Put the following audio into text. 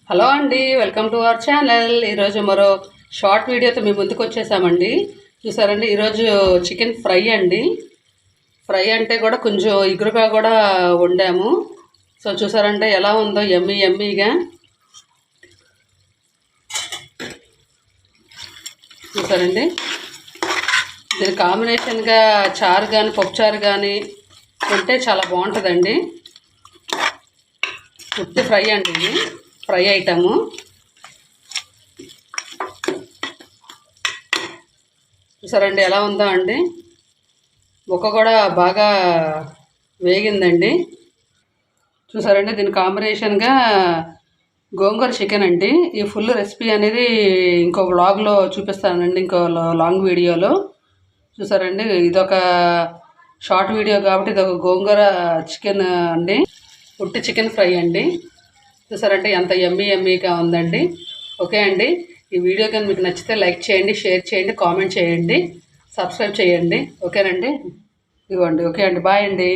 Hello అండి, welcome to our channel. ఈరోజు మరో షార్ట్ వీడియోతో మీ ముందుకు వచ్చేసామండి. చూసారండి, ఈరోజు చికెన్ ఫ్రై అండి. ఫ్రై అంటే కూడా కొంచెం ఇగురుగా కూడా వండాము. సో చూసారంటే ఎలా ఉందో ఎమ్మీగా. చూసారండి, దీని కాంబినేషన్గా చారు కానీ పప్పుచారు కానీ ఉంటే చాలా బాగుంటుందండి. ఉత్తి ఫ్రై అండి, ఇది ఫ్రై ఐటము. చూసారండి ఎలా ఉందో అండి, ముక్క కూడా బాగా వేగిందండి. చూసారండి, దీని కాంబినేషన్గా గోంగూర చికెన్ అండి. ఈ ఫుల్ రెసిపీ అనేది ఇంకో వ్లాగ్లో చూపిస్తానండి, ఇంకో లాంగ్ వీడియోలో. చూసారండి, ఇదొక షార్ట్ వీడియో కాబట్టి ఇదొక గోంగూర చికెన్ అండి, ఉట్టి చికెన్ ఫ్రై అండి. చూసారంటే ఎంత ఎమ్మీగా ఉందండి. ఓకే అండి, ఈ వీడియో కానీ మీకు నచ్చితే లైక్ చేయండి, షేర్ చేయండి, కామెంట్ చేయండి, సబ్స్క్రైబ్ చేయండి. ఓకేనండి, ఇదిగోండి. ఓకే అండి, బాయ్ అండి.